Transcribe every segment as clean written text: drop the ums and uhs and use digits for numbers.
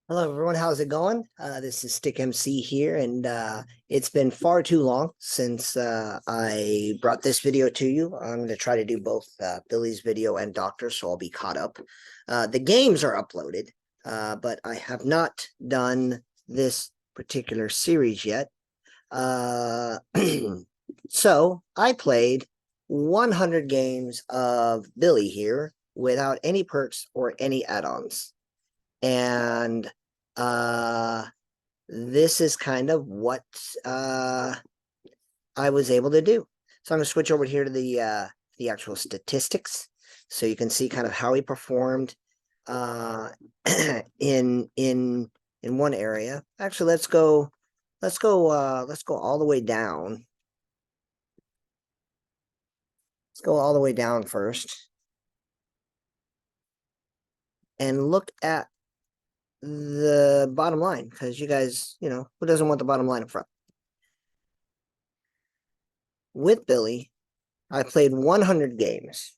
Hello, everyone. How's it going? This is Stick MC here, and it's been far too long since I brought this video to you. I'm going to try to do both Billy's video and Doctor, so I'll be caught up. The games are uploaded, but I have not done this particular series yet. So I played 100 games of Billy here without any perks or any add-ons. And this is kind of what I was able to do. So I'm going to switch over here to the actual statistics, so you can see kind of how he performed in one area. Actually, let's go all the way down. Let's go all the way down first and look at the bottom line, because you guys, who doesn't want the bottom line up front? With Billy, I played 100 games.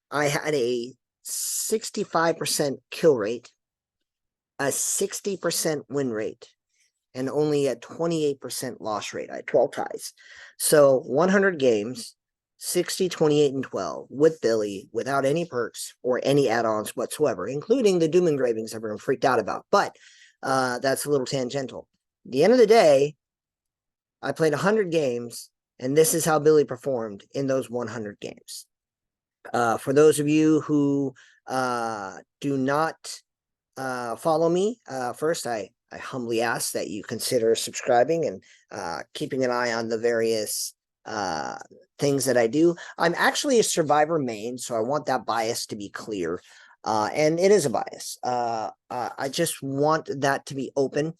I had a 65% kill rate, a 60% win rate, and only a 28% loss rate. I had 12 ties. So 100 games, 60, 28, and 12 with Billy without any perks or any add-ons whatsoever, including the Doom engravings everyone freaked out about. But that's a little tangential. At the end of the day, I played 100 games, and this is how Billy performed in those 100 games. For those of you who do not follow me, first, I humbly ask that you consider subscribing and keeping an eye on the various things that I do. I'm actually a Survivor main, so I want that bias to be clear. And it is a bias. I just want that to be open.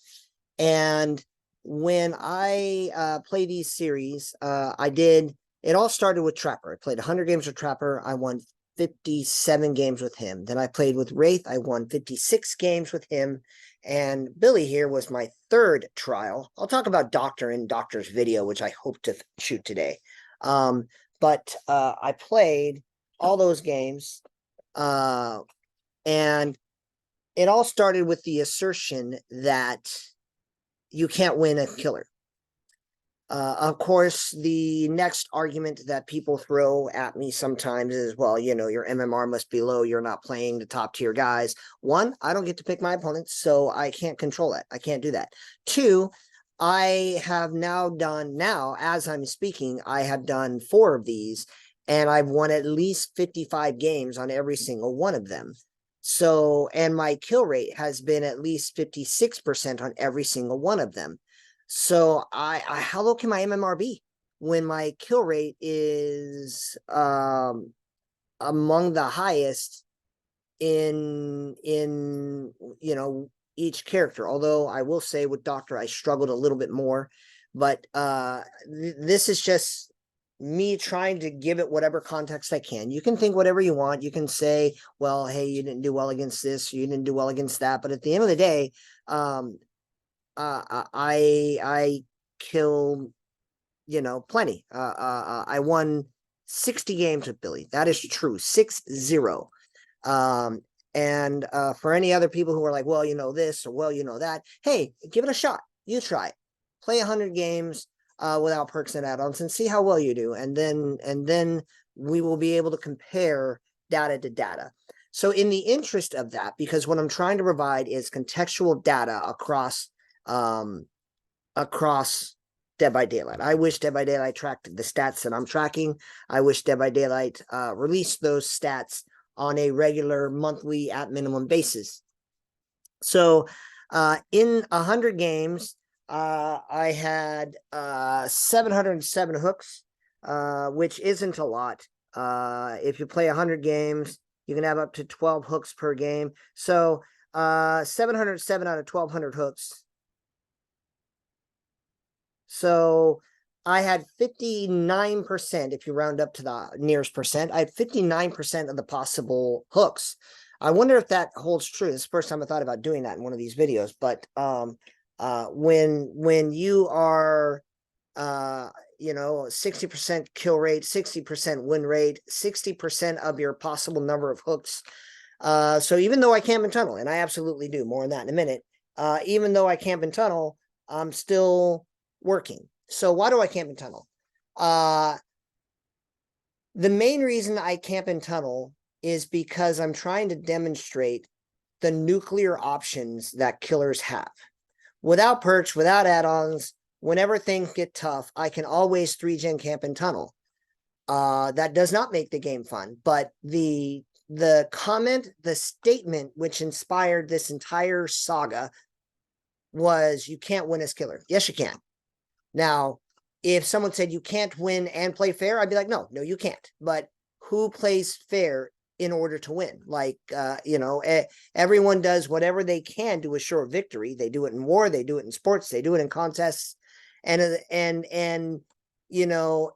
And when I play these series, it all started with Trapper. I played 100 games with Trapper. I won 57 games with him. Then I played with Wraith. I won 56 games with him. And Billy here was my third trial. I'll talk about Doctor in Doctor's video, which I hope to shoot today. But I played all those games. And it all started with the assertion that you can't win a killer. Of course, the next argument that people throw at me sometimes is, well, your MMR must be low. You're not playing the top tier guys. One, I don't get to pick my opponents, so I can't control that. I can't do that. Two, I have now, as I'm speaking, I have done 4 of these, and I've won at least 55 games on every single one of them. So, and my kill rate has been at least 56% on every single one of them. So how low can my MMR be when my kill rate is among the highest in each character? Although I will say with Doctor I struggled a little bit more, but this is just me trying to give it whatever context I can. You can think whatever you want. You can say, well, hey, you didn't do well against this, you didn't do well against that, but at the end of the day, I killed, plenty. I won 60 games with Billy. That is true. 6-0. And for any other people who are like, well, this or well, that, hey, give it a shot. You try it. Play 100 games without perks and add-ons and see how well you do. And then we will be able to compare data to data. So in the interest of that, because what I'm trying to provide is contextual data across Dead by Daylight. I wish Dead by Daylight tracked the stats that I'm tracking. I wish Dead by Daylight released those stats on a regular monthly at minimum basis. So in 100 games, I had 707 hooks, which isn't a lot. If you play 100 games, you can have up to 12 hooks per game. So 707 out of 1,200 hooks. So I had 59%, if you round up to the nearest percent, I had 59% of the possible hooks. I wonder if that holds true. This is the first time I thought about doing that in one of these videos. But when you are 60% kill rate, 60% win rate, 60% of your possible number of hooks, So even though I camp and tunnel, and I absolutely do, more on that in a minute, even though I camp and tunnel, I'm still working. So why do I camp and tunnel? The main reason I camp and tunnel is because I'm trying to demonstrate the nuclear options that killers have. Without perch, without add-ons, whenever things get tough, I can always 3-gen camp and tunnel. That does not make the game fun, but the comment, the statement which inspired this entire saga was you can't win as killer. Yes, you can. Now, if someone said you can't win and play fair, I'd be like, no, you can't. But who plays fair in order to win? Like, everyone does whatever they can to assure victory. They do it in war, they do it in sports, they do it in contests, and in war,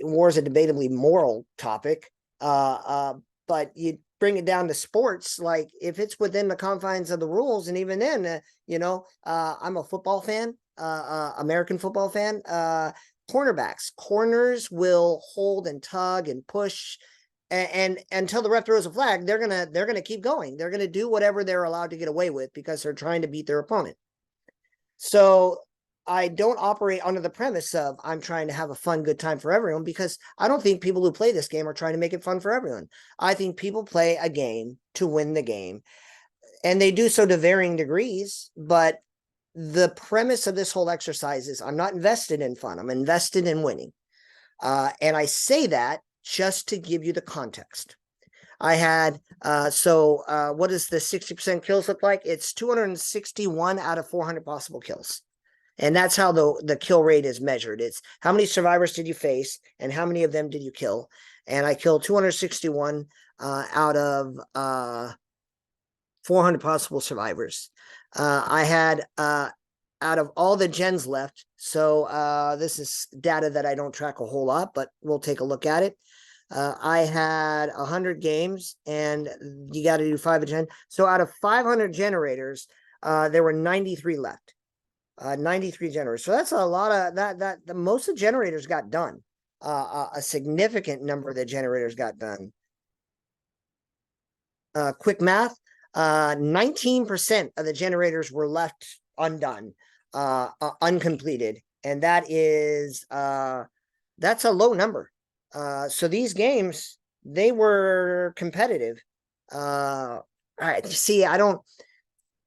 war is a debatably moral topic. But you bring it down to sports, like if it's within the confines of the rules, and even then, I'm a football fan, American football fan. Corners will hold and tug and push, and until the ref throws a flag, they're gonna keep going. They're gonna do whatever they're allowed to get away with because they're trying to beat their opponent. So I don't operate under the premise of I'm trying to have a fun, good time for everyone, because I don't think people who play this game are trying to make it fun for everyone. I think people play a game to win the game, and they do so to varying degrees. But the premise of this whole exercise is I'm not invested in fun. I'm invested in winning. And I say that just to give you the context. I had, what does the 60% kills look like? It's 261 out of 400 possible kills. And that's how the kill rate is measured. It's how many survivors did you face and how many of them did you kill? And I killed 261 out of 400 possible survivors. I had out of all the gens left, so this is data that I don't track a whole lot, but we'll take a look at it. I had 100 games, and you got to do 5 a gen. So out of 500 generators, there were 93 left. 93 generators. So that's a lot of that. Most of the generators got done. A significant number of the generators got done. Quick math: 19% of the generators were left undone, uncompleted, and that's a low number. So these games, they were competitive. All right, see,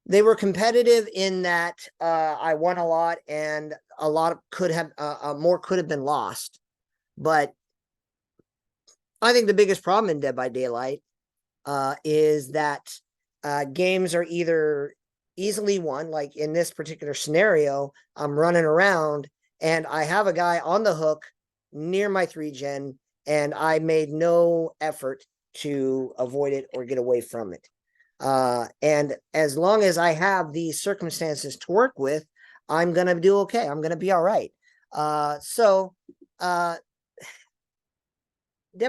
they were competitive in that I won a lot, and a lot could have more could have been lost. But I think the biggest problem in Dead by Daylight is that games are either easily won, like in this particular scenario, I'm running around and I have a guy on the hook near my 3-gen, and I made no effort to avoid it or get away from it. And as long as I have these circumstances to work with, I'm going to do okay. I'm going to be all right. Dead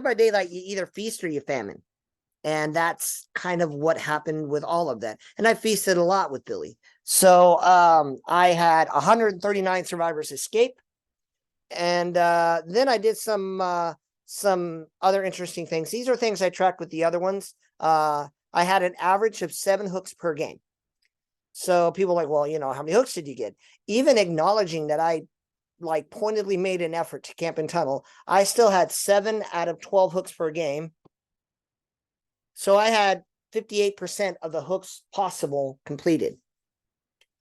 by Daylight, you either feast or you famine. And that's kind of what happened with all of that. And I feasted a lot with Billy. So I had 139 survivors escape. And then I did some other interesting things. These are things I tracked with the other ones. I had an average of 7 hooks per game. So people are like, well, how many hooks did you get? Even acknowledging that I pointedly made an effort to camp and tunnel, I still had 7 out of 12 hooks per game. So I had 58% of the hooks possible completed.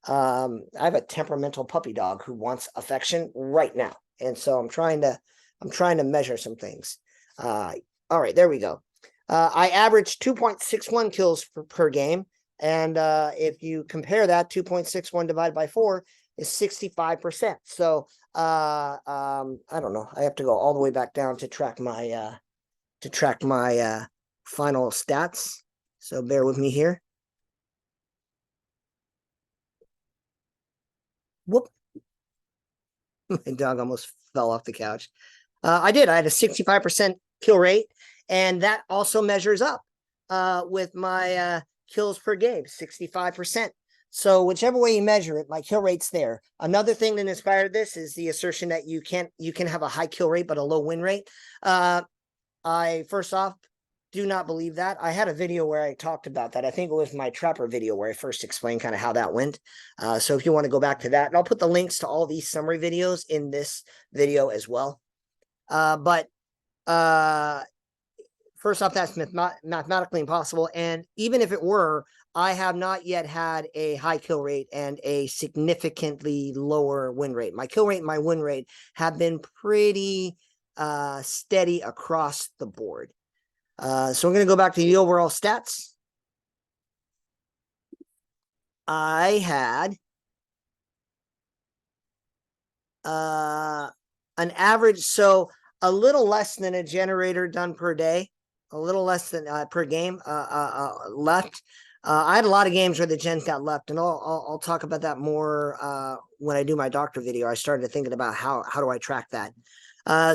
I have a temperamental puppy dog who wants affection right now. And so I'm trying to measure some things. All right, there we go. I averaged 2.61 kills per game. And if you compare that, 2.61 divided by 4 is 65%. So I don't know. I have to go all the way back down to track my final stats. So bear with me here. Whoop. My dog almost fell off the couch. I had a 65% kill rate, and that also measures up with my kills per game, 65%. So whichever way you measure it, my kill rate's there. Another thing that inspired this is the assertion that you can have a high kill rate but a low win rate. First off, do not believe that. I had a video where I talked about that. I think it was my Trapper video where I first explained kind of how that went. So if you want to go back to that, and I'll put the links to all these summary videos in this video as well. But first off, that's mathematically impossible. And even if it were, I have not yet had a high kill rate and a significantly lower win rate. My kill rate and my win rate have been pretty steady across the board. So I'm going to go back to the overall stats. I had an average, so a little less than a generator done per day, a little less than per game left. I had a lot of games where the gens got left, and I'll talk about that more when I do my doctor video. I started thinking about how do I track that.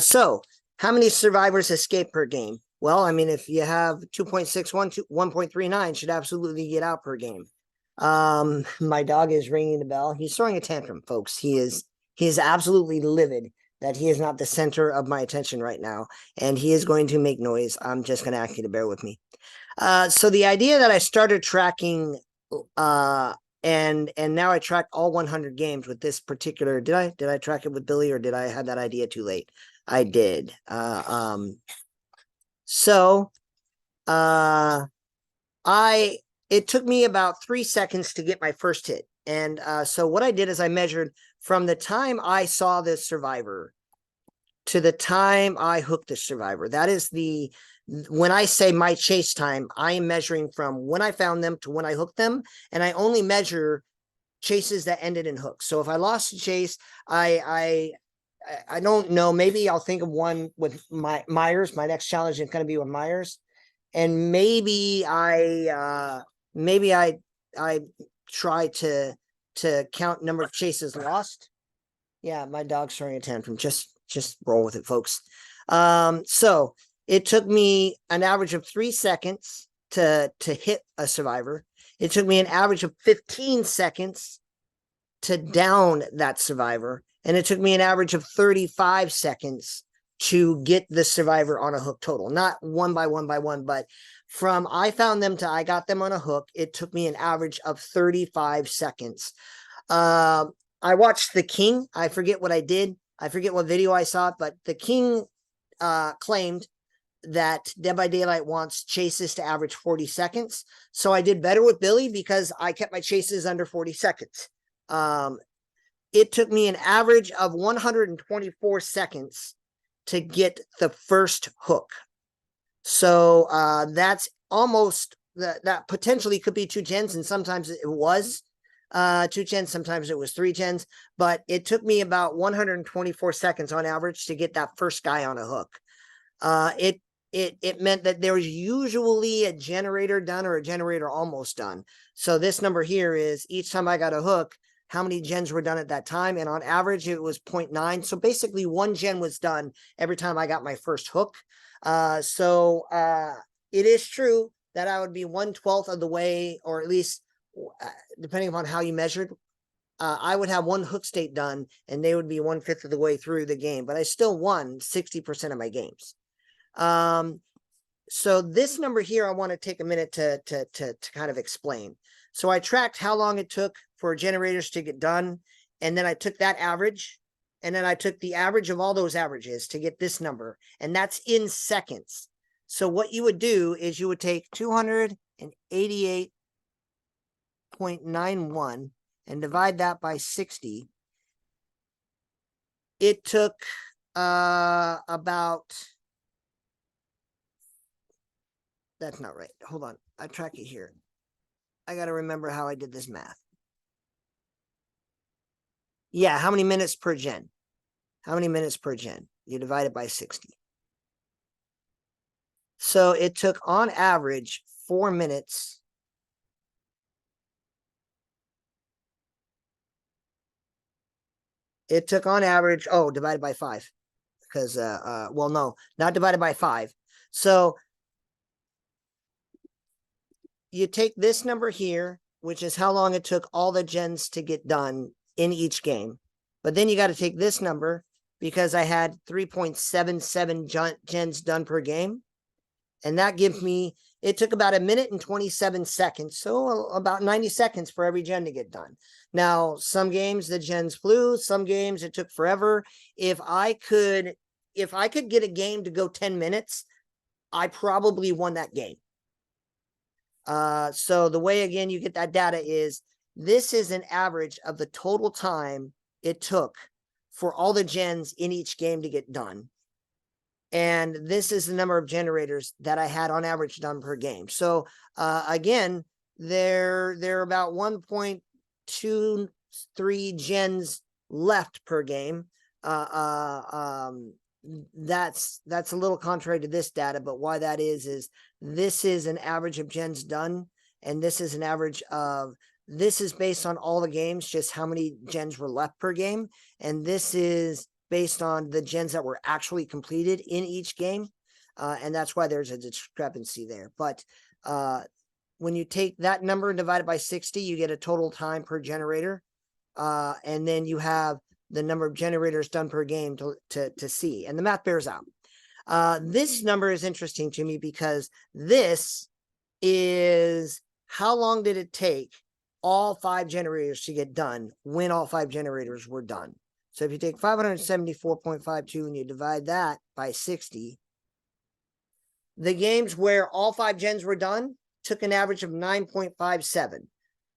So how many survivors escape per game? Well, I mean, if you have 2.61, 1.39 should absolutely get out per game. My dog is ringing the bell. He's throwing a tantrum, folks. He is absolutely livid that he is not the center of my attention right now, and he is going to make noise. I'm just going to ask you to bear with me. So the idea that I started tracking, and now I track all 100 games with this particular. Did I track it with Billy, or did I have that idea too late? I did. It took me about 3 seconds to get my first hit. And so what I did is I measured from the time I saw this survivor to the time I hooked the survivor. That is when I say my chase time, I am measuring from when I found them to when I hooked them. And I only measure chases that ended in hooks. So if I lost a chase, I don't know. Maybe I'll think of one with Myers. My next challenge is going to be with Myers. And maybe I try to count number of chases lost. Yeah, my dog's throwing a tantrum. Just roll with it, folks. So it took me an average of 3 seconds to hit a survivor. It took me an average of 15 seconds to down that survivor. And it took me an average of 35 seconds to get the survivor on a hook total. Not one by one, but from I found them to I got them on a hook, it took me an average of 35 seconds. I watched The King. I forget what I did. I forget what video I saw, but The King claimed that Dead by Daylight wants chases to average 40 seconds. So I did better with Billy because I kept my chases under 40 seconds. It took me an average of 124 seconds to get the first hook. So that's almost, that potentially could be 2 gens, and sometimes it was 2 gens, sometimes it was 3 gens, but it took me about 124 seconds on average to get that first guy on a hook. It meant that there was usually a generator done or a generator almost done. So this number here is each time I got a hook, how many gens were done at that time. And on average, it was 0.9. So basically 1 gen was done every time I got my first hook. So it is true that I would be 1/12 of the way, or at least depending upon how you measured, I would have 1 hook state done and they would be 1/5 of the way through the game, but I still won 60% of my games. So this number here, I want to take a minute to kind of explain. So I tracked how long it took for generators to get done. And then I took that average, and then I took the average of all those averages to get this number. And that's in seconds. So what you would do is you would take 288.91 and divide that by 60. It took about, that's not right. Hold on. I track it here. I got to remember how I did this math. Yeah, how many minutes per gen? How many minutes per gen? You divide it by 60. So it took on average 4 minutes. It took on average, divided by 5. Because, well, no, not divided by 5. So you take this number here, which is how long it took all the gens to get done in each game. But then you got to take this number because I had 3.77 gens done per game. And that gives me, it took about 1 minute and 27 seconds. So about 90 seconds for every gen to get done. Now, some games the gens flew, some games it took forever. If I could get a game to go 10 minutes, I probably won that game. So the way, again, you get that data is this is an average of the total time it took for all the gens in each game to get done. And this is the number of generators that I had on average done per game. So again, they're about 1.23 gens left per game. That's a little contrary to this data, but why that is this is an average of gens done, and this is an average of, this is based on all the games, just how many gens were left per game, and this is based on the gens that were actually completed in each game, and that's why there's a discrepancy there. But when you take that number and divide it by 60, you get a total time per generator, and then you have the number of generators done per game to see, and the math bears out. This number is interesting to me because this is how long did it take all 5 generators to get done when all 5 generators were done. So if you take 574.52 and you divide that by 60, the games where all 5 gens were done took an average of 9.57.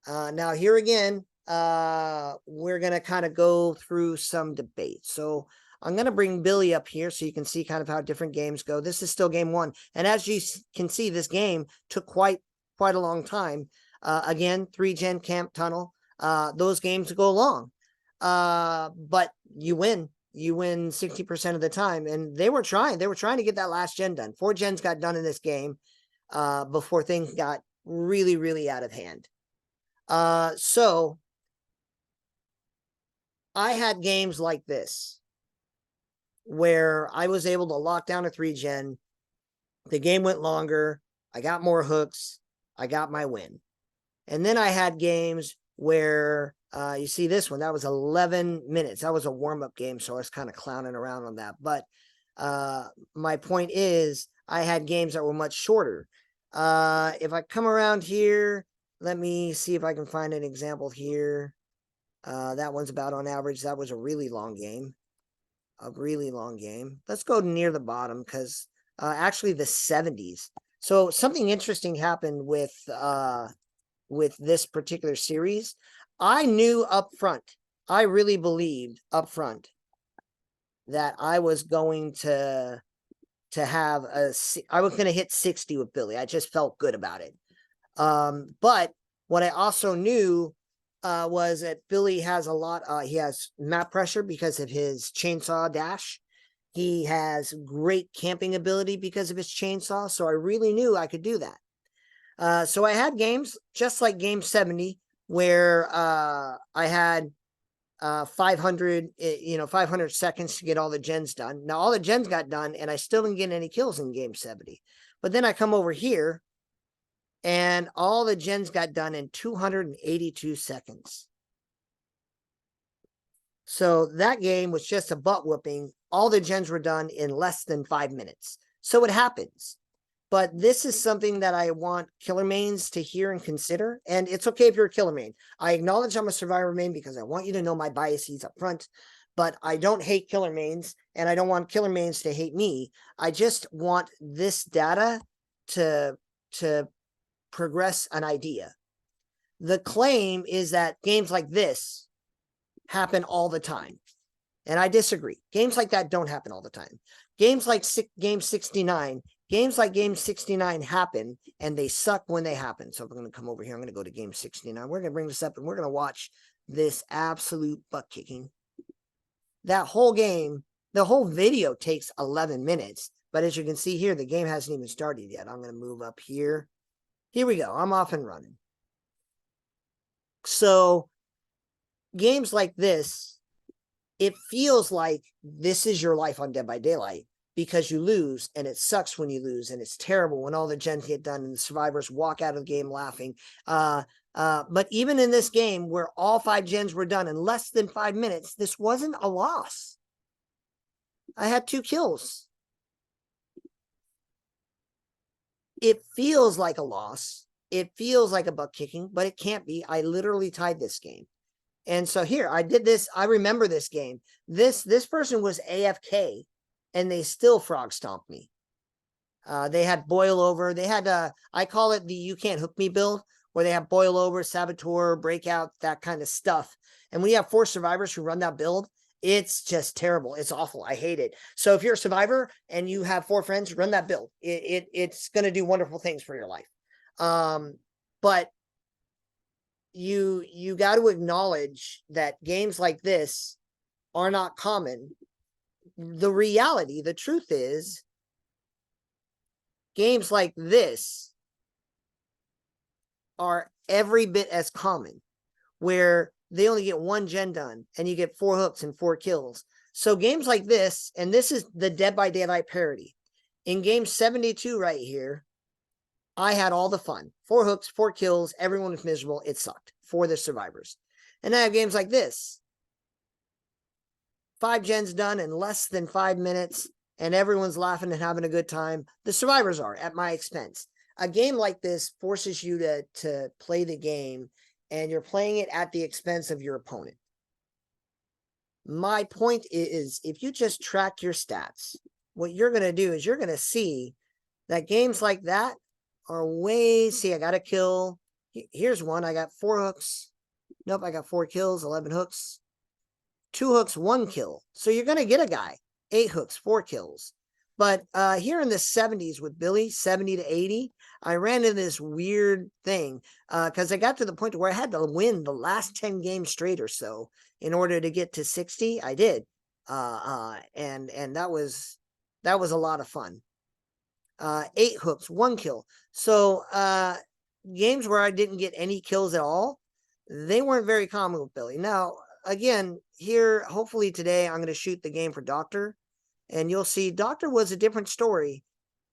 Now here again, we're going to kind of go through some debate. So I'm going to bring Billy up here so you can see kind of how different games go. This is still game 1. And as you can see, this game took quite a long time. Again, 3 gen camp tunnel. Those games go long. But you win 60% of the time. And they were trying to get that last gen done. 4 gens got done in this game before things got really, really out of hand. So I had games like this where I was able to lock down a 3 gen. The game went longer. I got more hooks. I got my win. And then I had games where you see this one, that was 11 minutes. That was a warm-up game, so I was kind of clowning around on that. But my point is I had games that were much shorter. If I come around here, let me see if I can find an example here. That one's about on average. That was a really long game. Let's go near the bottom because actually the 70s. So something interesting happened with this particular series. I knew up front, I really believed up front that I was going to have I was going to hit 60 with Billy. I just felt good about it. But what I also knew was that Billy has a lot, he has map pressure because of his chainsaw dash. He has great camping ability because of his chainsaw. So I really knew I could do that. So I had games just like game 70 where I had 500 seconds to get all the gens done. Now all the gens got done and I still didn't get any kills in game 70. But then I come over here and all the gens got done in 282 seconds. So that game was just a butt whooping. All the gens were done in less than 5 minutes. So it happens. But this is something that I want killer mains to hear and consider. And it's okay if you're a killer main. I acknowledge I'm a survivor main because I want you to know my biases up front. But I don't hate killer mains, and I don't want killer mains to hate me. I just want this data to progress an idea. The claim is that games like this happen all the time. And I disagree. Games like that don't happen all the time. Games like game 69 happen, and they suck when they happen. So if I'm going to come over here, I'm going to go to game 69. We're going to bring this up, and we're going to watch this absolute butt kicking. That whole game, the whole video takes 11 minutes. But as you can see here, the game hasn't even started yet. I'm going to move up here. Here we go. I'm off and running. So games like this, it feels like this is your life on Dead by Daylight because you lose, and it sucks when you lose, and it's terrible when all the gens get done and the survivors walk out of the game laughing. But even in this game where all 5 gens were done in less than 5 minutes, this wasn't a loss. I had 2 kills. It feels like a loss. It feels like a butt kicking, but it can't be. I literally tied this game. And so here, I did this. I remember this game. This person was AFK, and they still frog stomped me. They had boil over. They had I call it the "you can't hook me" build, where they have boil over, saboteur, breakout, that kind of stuff. And when you have 4 survivors who run that build, it's just terrible. It's awful. I hate it. So if you're a survivor and you have 4 friends, run that build. It's going to do wonderful things for your life. But you got to acknowledge that games like this are not common. The reality, the truth is, games like this are every bit as common, where they only get 1 gen done and you get 4 hooks and 4 kills. So games like this, and this is the Dead by Daylight parody. In game 72 right here, I had all the fun. 4 hooks, 4 kills, everyone was miserable. It sucked for the survivors. And I have games like this. 5 gens done in less than 5 minutes, and everyone's laughing and having a good time. The survivors are at my expense. A game like this forces you to play the game, and you're playing it at the expense of your opponent. My point is, if you just track your stats, what you're going to do is you're going to see that games like that are way, see, I got a kill. Here's one. I got 4 hooks. Nope, I got 4 kills, 11 hooks. 2 hooks, 1 kill. So you're going to get a guy, 8 hooks, 4 kills. But here in the 70s with Billy, 70 to 80, I ran into this weird thing because I got to the point where I had to win the last 10 games straight or so in order to get to 60. I did. And that was a lot of fun. 8 hooks, 1 kill. So games where I didn't get any kills at all, they weren't very common with Billy. Now, again, here, hopefully today, I'm going to shoot the game for Doctor, and you'll see Doctor was a different story.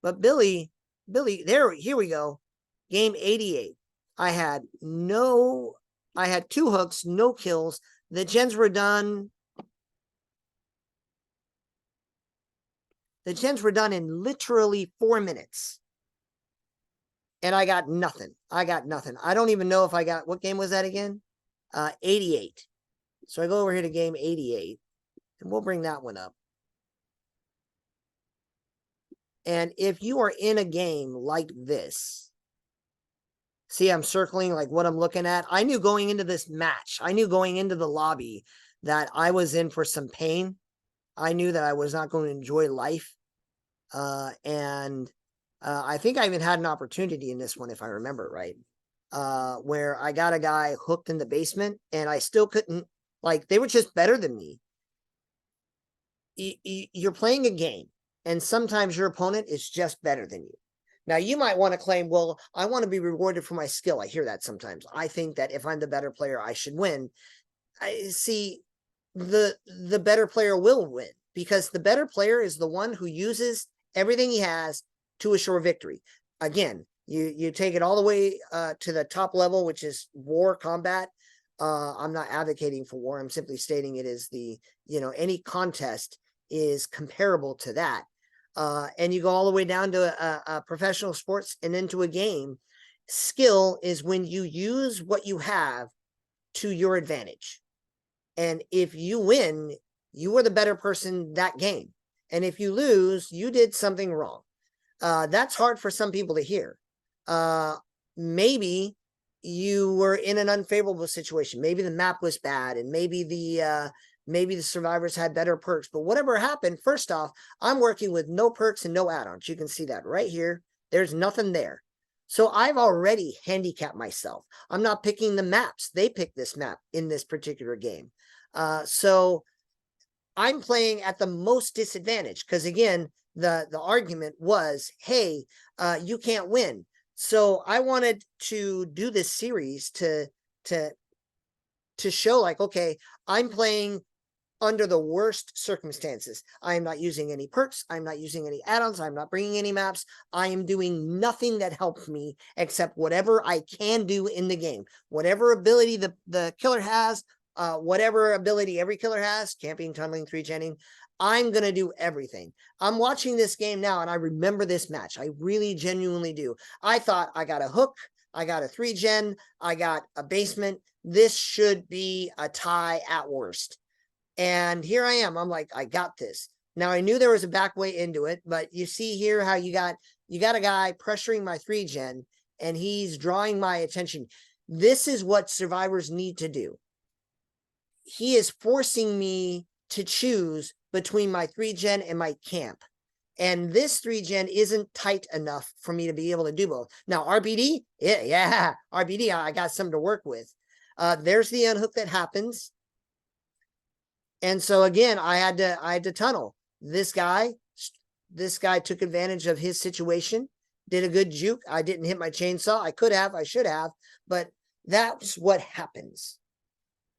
But Billy, here we go. Game 88. I had 2 hooks, no kills. The gens were done. The gens were done in literally 4 minutes. And I got nothing. I don't even know if I got, what game was that again? 88. So I go over here to game 88, and we'll bring that one up. And if you are in a game like this, see, I'm circling like what I'm looking at. I knew going into this match, I knew going into the lobby that I was in for some pain. I knew that I was not going to enjoy life. And I think I even had an opportunity in this one, if I remember right, where I got a guy hooked in the basement, and I still couldn't, like, they were just better than me. You're playing a game, and sometimes your opponent is just better than you. Now, you might want to claim, well, I want to be rewarded for my skill. I hear that sometimes. I think that if I'm the better player, I should win. I see the better player will win, because the better player is the one who uses everything he has to assure victory. Again, you take it all the way to the top level, which is war, combat. I'm not advocating for war. I'm simply stating it is any contest is comparable to that. And you go all the way down to a professional sports and into a game. Skill is when you use what you have to your advantage. And if you win, you are the better person that game. And if you lose, you did something wrong. That's hard for some people to hear. Maybe you were in an unfavorable situation. Maybe the map was bad, and maybe the survivors had better perks. But whatever happened, first off, I'm working with no perks and no add-ons. You can see that right here. There's nothing there. So I've already handicapped myself. I'm not picking the maps. They pick this map in this particular game. So I'm playing at the most disadvantage, because again, the argument was, hey, you can't win. So I wanted to do this series to show, like, okay, I'm playing under the worst circumstances. I am not using any perks. I'm not using any add-ons. I'm not bringing any maps. I am doing nothing that helps me except whatever I can do in the game. Whatever ability the killer has, whatever ability every killer has, camping, tunneling, 3-genning, I'm going to do everything. I'm watching this game now and I remember this match. I really genuinely do. I thought I got a hook. I got a 3-gen. I got a basement. This should be a tie at worst. And here I am. I'm like, I got this. Now I knew there was a back way into it, but you see here how you got a guy pressuring my 3-gen and he's drawing my attention. This is what survivors need to do. He is forcing me to choose between my 3-gen and my camp. And this 3-gen isn't tight enough for me to be able to do both. Now, RBD, yeah, RBD, I got something to work with. There's the unhook that happens. And so again, I had to tunnel. This guy took advantage of his situation, did a good juke. I didn't hit my chainsaw. I should have, but that's what happens.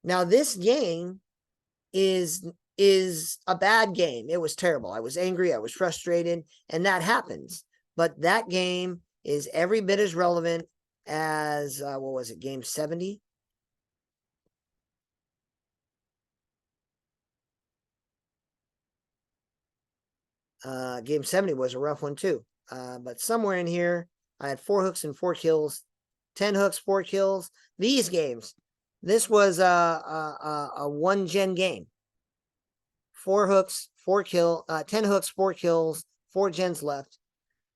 Now, this game is a bad game. It was terrible. I was angry. I was frustrated, and that happens. But that game is every bit as relevant as, what was it, game 70? Game 70 was a rough one too. But somewhere in here, I had 4 hooks and 4 kills, 10 hooks, 4 kills. These games, this was a 1-gen game. 4 hooks, 4 kill, 10 hooks, 4 kills, 4 gens left.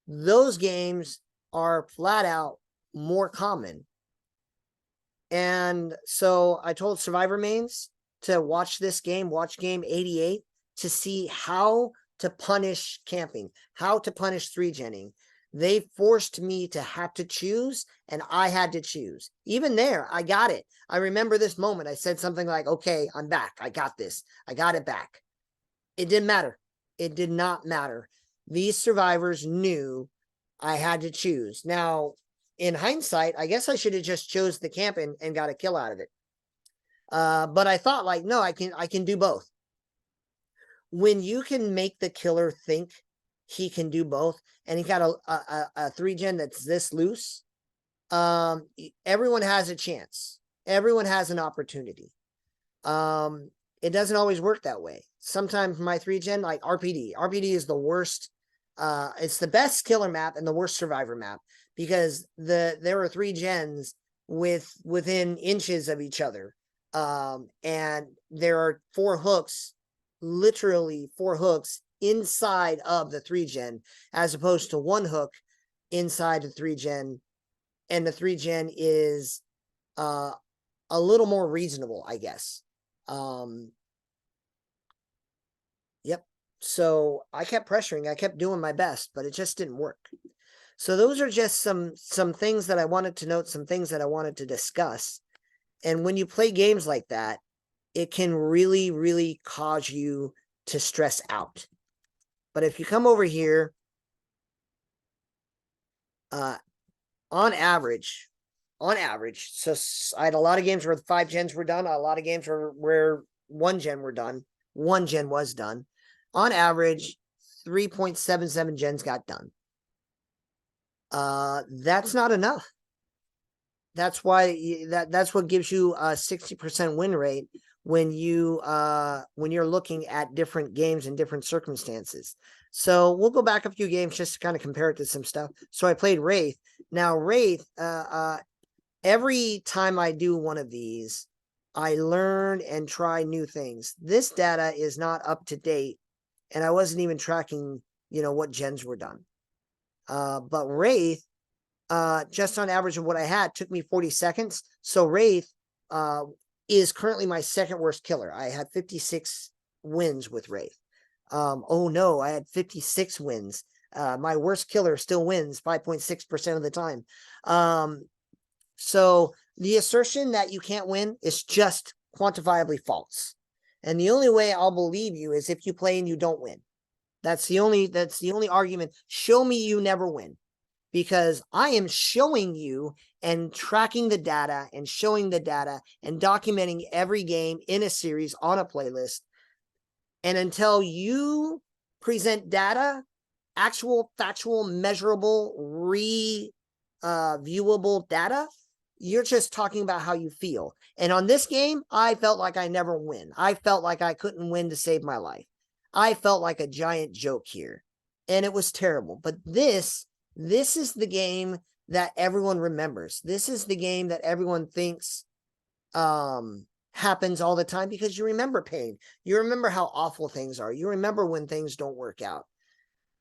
Those games are flat out more common. And so I told Survivor mains to watch this game, watch game 88, to see how to punish camping, how to punish 3-genning. They forced me to have to choose, and I had to choose. Even there, I got it. I remember this moment. I said something like, okay, I'm back. I got this. I got it back. It didn't matter. It did not matter. These survivors knew I had to choose. Now, in hindsight, I guess I should have just chose the camp and got a kill out of it. But I thought, like, no, I can do both. When you can make the killer think he can do both, and he got a 3-gen that's this loose, everyone has a chance. Everyone has an opportunity. It doesn't always work that way. Sometimes my 3-gen, like RPD is the worst. It's the best killer map and the worst survivor map, because there are 3-gens within inches of each other. And there are 4 hooks, literally 4 hooks inside of the 3-gen, as opposed to 1 hook inside the 3-gen. And the 3-gen is a little more reasonable, I guess. Yep. So I kept pressuring. I kept doing my best, but it just didn't work. So those are just some things that I wanted to note, some things that I wanted to discuss. And when you play games like that, it can really, really cause you to stress out. But if you come over here, on average, so I had a lot of games where 5 gens were done, a lot of games where 1 gen were done, 1 gen was done. On average, 3.77 gens got done. That's not enough. That's why that's what gives you a 60% win rate when you're looking at different games in different circumstances. So we'll go back a few games just to kind of compare it to some stuff. So I played Wraith. Now Wraith, every time I do one of these, I learn and try new things. This data is not up to date, and I wasn't even tracking, what gens were done. But Wraith, just on average of what I had, took me 40 seconds. So Wraith is currently my second worst killer. I had 56 wins with Wraith. Oh no, I had 56 wins. My worst killer still wins 5.6% of the time. So the assertion that you can't win is just quantifiably false. And the only way I'll believe you is if you play and you don't win. That's the only argument. Show me you never win. Because I am showing you and tracking the data and showing the data and documenting every game in a series on a playlist. And until you present data, actual, factual, measurable, viewable data, you're just talking about how you feel. And on this game, I felt like I never win. I felt like I couldn't win to save my life. I felt like a giant joke here, and it was terrible. But this is the game that everyone remembers. This is the game that everyone thinks happens all the time, because you remember pain. You remember how awful things are. You remember when things don't work out.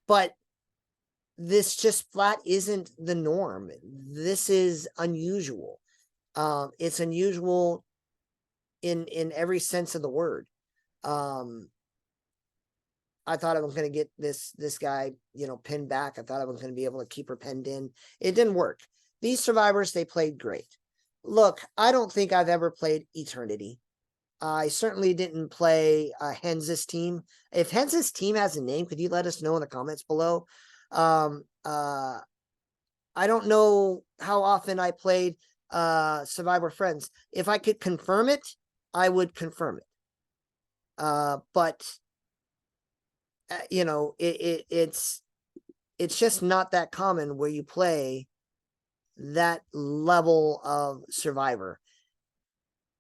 But this just flat isn't the norm. This is unusual. It's unusual in every sense of the word. I thought I was going to get this guy, pinned back. I thought I was going to be able to keep her pinned in. It didn't work. These survivors, they played great. Look, I don't think I've ever played Eternity. I certainly didn't play Hens's team. If Hens's team has a name, could you let us know in the comments below? I don't know how often I played Survivor Friends. If I could confirm it, I would confirm it. But it's just not that common where you play that level of Survivor.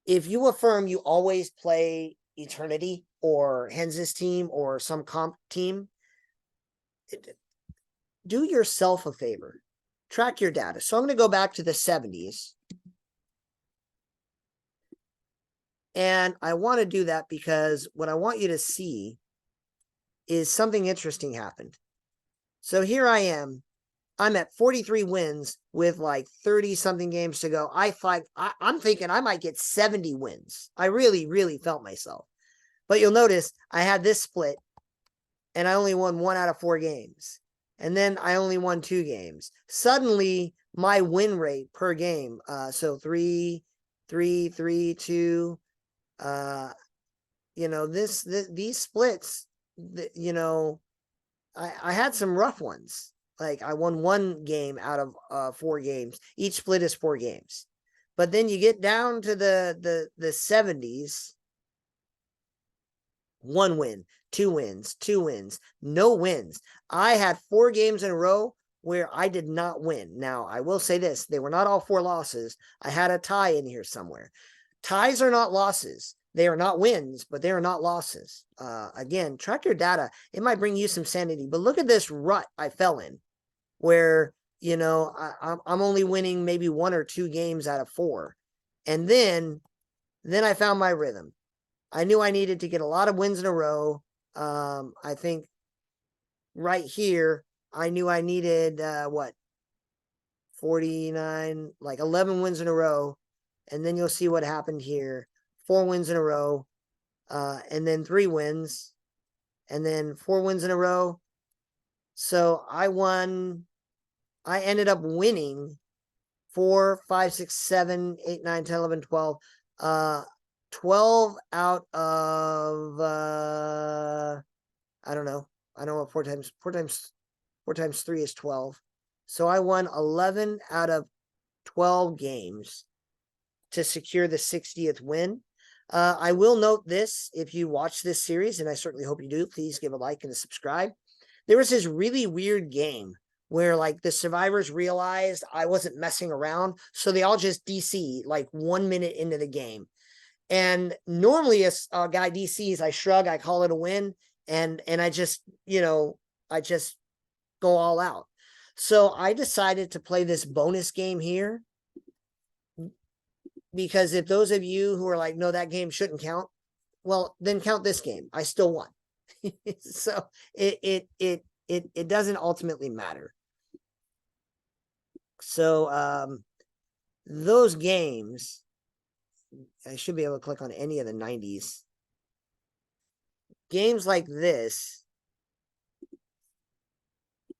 If you affirm you always play Eternity or Hens's team or some comp team, do yourself a favor. Track your data. So I'm going to go back to the 70s. And I want to do that because what I want you to see is something interesting happened. So here I am. I'm at 43 wins with like 30 something games to go. I'm thinking I might get 70 wins. I really, really felt myself. But you'll notice I had this split and I only won 1 out of 4 games. And then I only won 2 games. Suddenly my win rate per game, so 3, 3, 3, 2, these splits, I had some rough ones. Like I won 1 game out of 4 games. Each split is 4 games. But then you get down to the 70s. 1 win, 2 wins, 2 wins, no wins. I had 4 games in a row where I did not win. Now, I will say this. They were not all 4 losses. I had a tie in here somewhere. Ties are not losses. They are not wins, but they are not losses. Again, track your data. It might bring you some sanity. But look at this rut I fell in where, I'm only winning maybe 1 or 2 games out of 4. And then I found my rhythm. I knew I needed to get a lot of wins in a row. I think right here, I knew I needed, 49, like 11 wins in a row. And then you'll see what happened here. 4 wins in a row, and then 3 wins, and then 4 wins in a row. So I ended up winning 4, 5, 6, 7, 8, 9, 10, 11, 12. 12 out of I don't know. I know what 4 times 3 is 12. So I won 11 out of 12 games to secure the 60th win. I will note this, if you watch this series, and I certainly hope you do, please give a like and a subscribe. There was this really weird game where like the survivors realized I wasn't messing around. So they all just DC like 1 minute into the game. And normally a guy DCs, I shrug, I call it a win. And I just, I just go all out. So I decided to play this bonus game here. Because if those of you who are like, no, that game shouldn't count, well, then count this game. I still won. So it doesn't ultimately matter. So those games, I should be able to click on any of the 90s. Games like this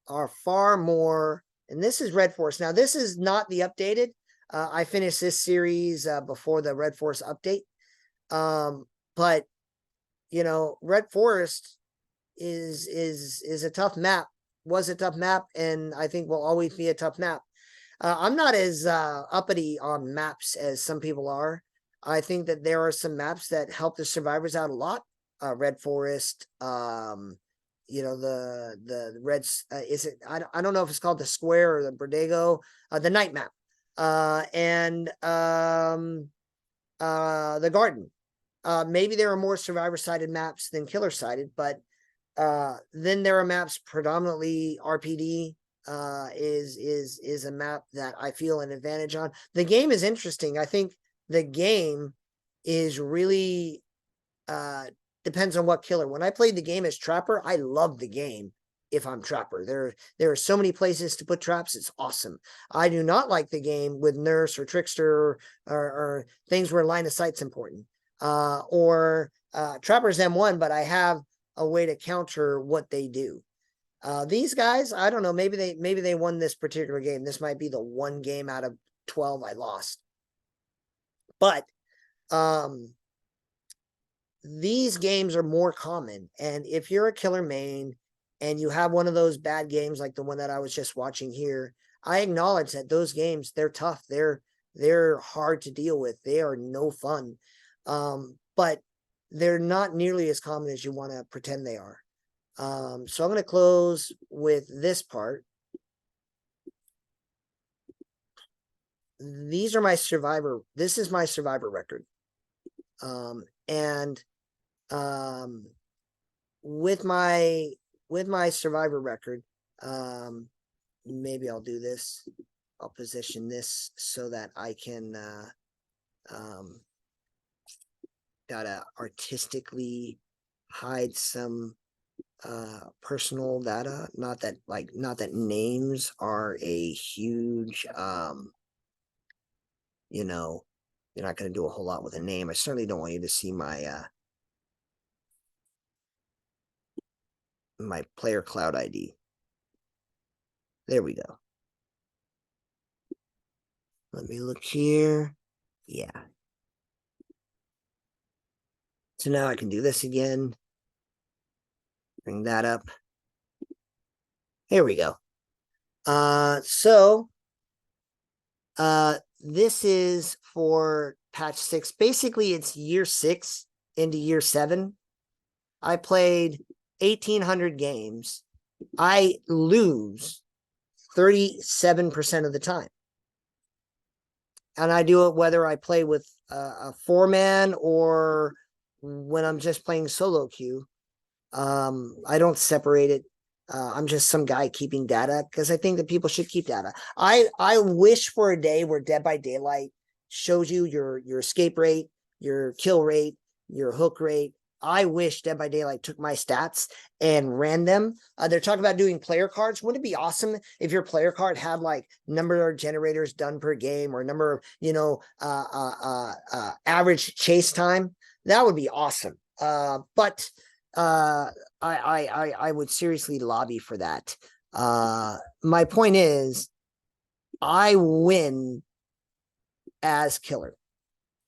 are far more, and this is Red Force. Now, this is not the updated. I finished this series before the Red Forest update. But Red Forest is a tough map, was a tough map, and I think will always be a tough map. I'm not as uppity on maps as some people are. I think that there are some maps that help the survivors out a lot. Red Forest, the Reds, is it, I don't know if it's called the Square or the Bordego, the night map. And the Garden. Maybe there are more survivor-sided maps than killer-sided, but Then there are maps predominantly RPD is a map that I feel an advantage on. The game is interesting. I think the game is really depends on what killer. When I played the game as Trapper, I love the game if I'm Trapper. There are so many places to put traps. It's awesome. I do not like the game with Nurse or Trickster or things where line of sight's important. Or Trapper's M1, but I have a way to counter what they do. These guys, I don't know. Maybe they won this particular game. This might be the one game out of 12 I lost. But these games are more common. And if you're a killer main and you have one of those bad games like the one that I was just watching here, I acknowledge that those games, they're tough. They're hard to deal with. They are no fun. But they're not nearly as common as you want to pretend they are. So I'm going to close with this part. These are my survivor. This is my survivor record. And with my survivor record, maybe I'll do this. I'll position this so that I can gotta artistically hide some personal data. Not that names are a huge you know, you're not going to do a whole lot with a name. I certainly don't want you to see my my player cloud ID. There we go. Let me look here. Yeah. So now I can do this again. Bring that up. Here we go. This is for patch 6. Basically, it's year 6 into year 7. I played 1,800 games. I lose 37% of the time. And I do it whether I play with a 4-man or when I'm just playing solo queue. I don't separate it. I'm just some guy keeping data because I think that people should keep data. I wish for a day where Dead by Daylight shows you your escape rate, your kill rate, your hook rate. I wish Dead by Daylight took my stats and ran them. They're talking about doing player cards. Wouldn't it be awesome if your player card had like number of generators done per game or number of, average chase time? That would be awesome. But I would seriously lobby for that. My point is, I win as killer.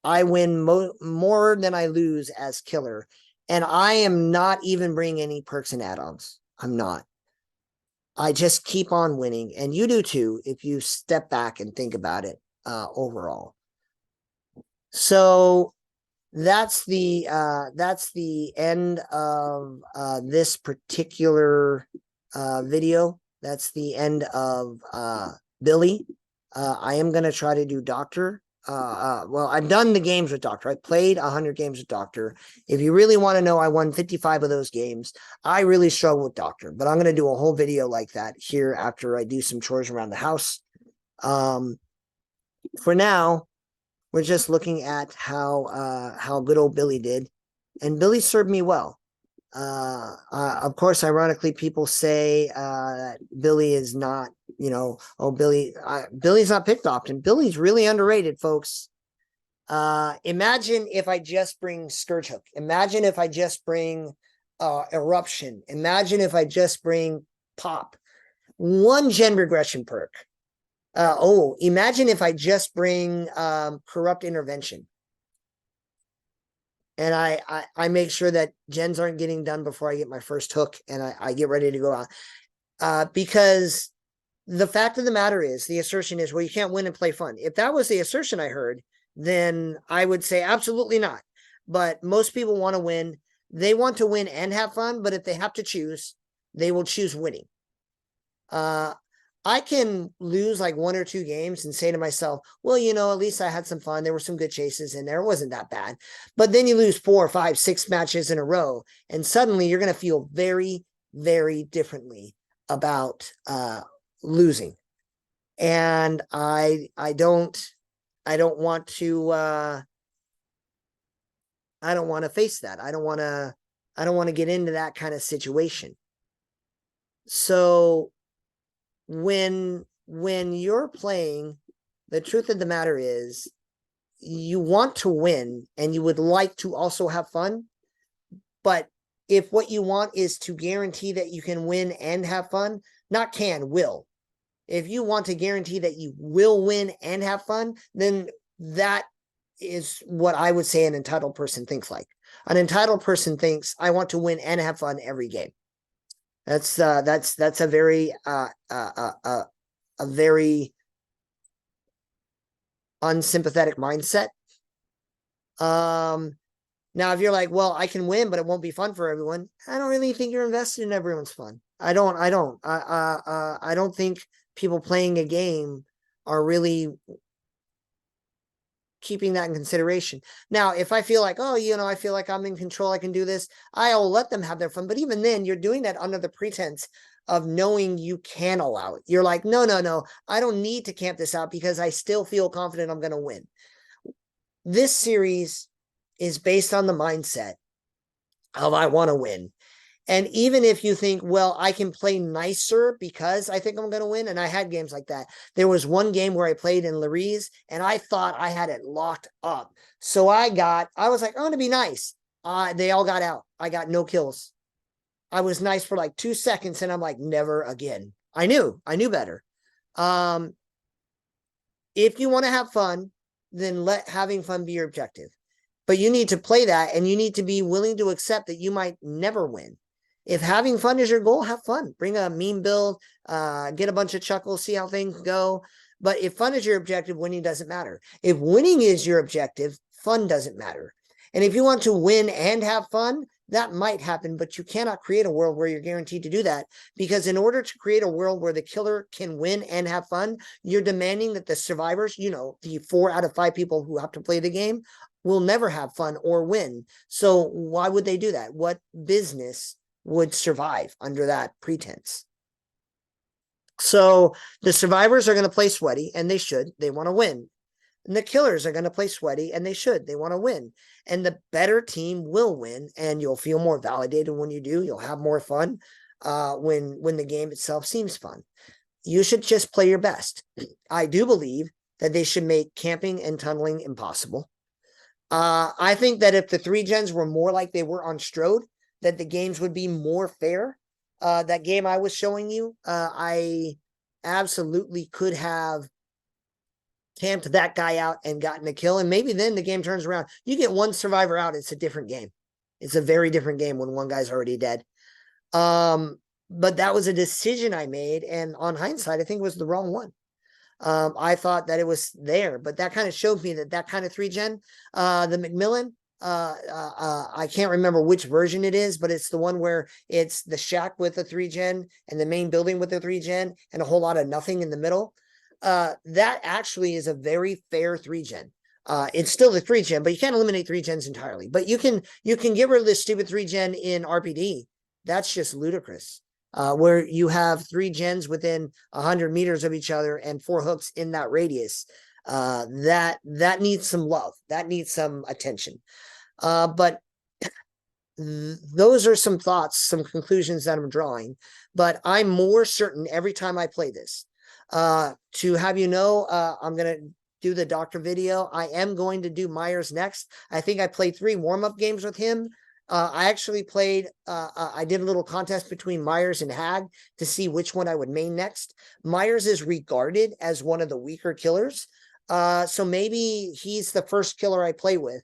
I win more than I lose as killer. And I am not even bringing any perks and add-ons. I'm not. I just keep on winning. And you do too, if you step back and think about it overall. So that's the end of this particular video. That's the end of Billy. I am going to try to do Doctor. Well, I've done the games with Doctor. I played 100 games with Doctor. If you really want to know, I won 55 of those games. I really struggle with Doctor, but I'm going to do a whole video like that here after I do some chores around the house. For now, we're just looking at how good old Billy did, and Billy served me well. Of course, ironically, people say that Billy is not, Billy's not picked often. Billy's really underrated, folks. Imagine if I just bring Scourge Hook. Imagine if I just bring Eruption. Imagine if I just bring Pop. One gen regression perk. Imagine if I just bring Corrupt Intervention. And I make sure that gens aren't getting done before I get my first hook and I get ready to go out. Because the fact of the matter is, the assertion is, well, you can't win and play fun. If that was the assertion I heard, then I would say absolutely not. But most people want to win. They want to win and have fun, but if they have to choose, they will choose winning. I can lose like 1 or 2 games and say to myself, well, at least I had some fun. There were some good chases in there. It wasn't that bad. But then you lose 4, 5, 6 matches in a row, and suddenly you're going to feel very, very differently about losing. And I don't want to face that. I don't want to get into that kind of situation. So when you're playing, the truth of the matter is you want to win and you would like to also have fun. But if what you want is to guarantee that you can win and have fun, not can, will. If you want to guarantee that you will win and have fun, then that is what I would say an entitled person thinks like. An entitled person thinks, I want to win and have fun every game. That's a very a very unsympathetic mindset. Now if you're like, well, I can win, but it won't be fun for everyone, I don't really think you're invested in everyone's fun. I don't think people playing a game are really keeping that in consideration. Now, if I feel like, oh, I feel like I'm in control, I can do this, I'll let them have their fun. But even then, you're doing that under the pretense of knowing you can allow it. You're like, no, I don't need to camp this out because I still feel confident I'm going to win. This series is based on the mindset of I want to win. And even if you think, well, I can play nicer because I think I'm going to win. And I had games like that. There was one game where I played in Larry's and I thought I had it locked up. So I was like, I'm going to be nice. They all got out. I got no kills. I was nice for like 2 seconds and I'm like, never again. I knew better. If you want to have fun, then let having fun be your objective. But you need to play that and you need to be willing to accept that you might never win. If having fun is your goal, have fun. Bring a meme build, get a bunch of chuckles, see how things go. But if fun is your objective, winning doesn't matter. If winning is your objective, fun doesn't matter. And if you want to win and have fun, that might happen, but you cannot create a world where you're guaranteed to do that, because in order to create a world where the killer can win and have fun, you're demanding that the survivors, the 4 out of 5 people who have to play the game, will never have fun or win. So why would they do that? What business would survive under that pretense? So the survivors are going to play sweaty, and they should. They want to win. And the killers are going to play sweaty, and they should. They want to win. And the better team will win, and you'll feel more validated when you do. You'll have more fun when the game itself seems fun. You should just play your best. I do believe that they should make camping and tunneling impossible. I think that if the 3 gens were more like they were on Strode, that the games would be more fair. That game I was showing you, I absolutely could have camped that guy out and gotten a kill. And maybe then the game turns around. You get one survivor out, it's a different game. It's a very different game when one guy's already dead. But that was a decision I made. And on hindsight, I think it was the wrong one. I thought that it was there, but that kind of showed me that kind of 3 gen, the McMillan, I can't remember which version it is, but it's the one where it's the shack with the 3 gen and the main building with the 3 gen and a whole lot of nothing in the middle. That actually is a very fair 3 gen. It's still the 3 gen, but you can't eliminate 3 gens entirely. But you can get rid of this stupid 3 gen in RPD. That's just ludicrous. Where you have 3 gens within 100 meters of each other and 4 hooks in that radius. That needs some love. That needs some attention. But those are some thoughts, some conclusions that I'm drawing. But I'm more certain every time I play this. To have you know, I'm going to do the doctor video. I am going to do Myers next. I think I played 3 warm-up games with him. I actually played, I did a little contest between Myers and Hag to see which one I would main next. Myers is regarded as one of the weaker killers. So maybe he's the first killer I play with.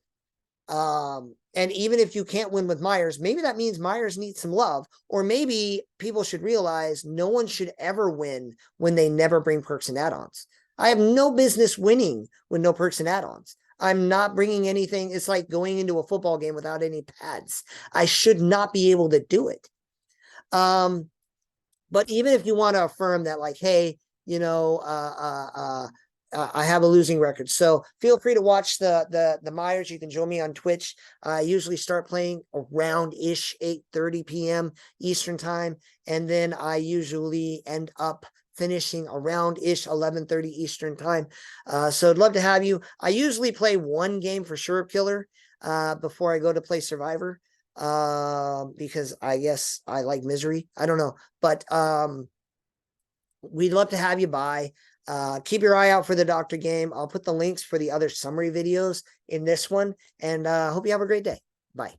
And even if you can't win with Myers, maybe that means Myers needs some love. Or maybe people should realize no one should ever win when they never bring perks and add-ons. I have no business winning with no perks and add-ons. I'm not bringing anything. It's like going into a football game without any pads. I should not be able to do it. But even if you want to affirm that, like, hey, you know, I have a losing record. So feel free to watch the Myers. You can join me on Twitch. I usually start playing around ish 8:30 p.m. Eastern time, and then I usually end up finishing around ish 11:30 Eastern time. So I'd love to have you. I usually play one game for Sure Killer before I go to play Survivor. Because I guess I like misery. I don't know, but we'd love to have you by. Keep your eye out for the Doctor game. I'll put the links for the other summary videos in this one, and hope you have a great day. Bye.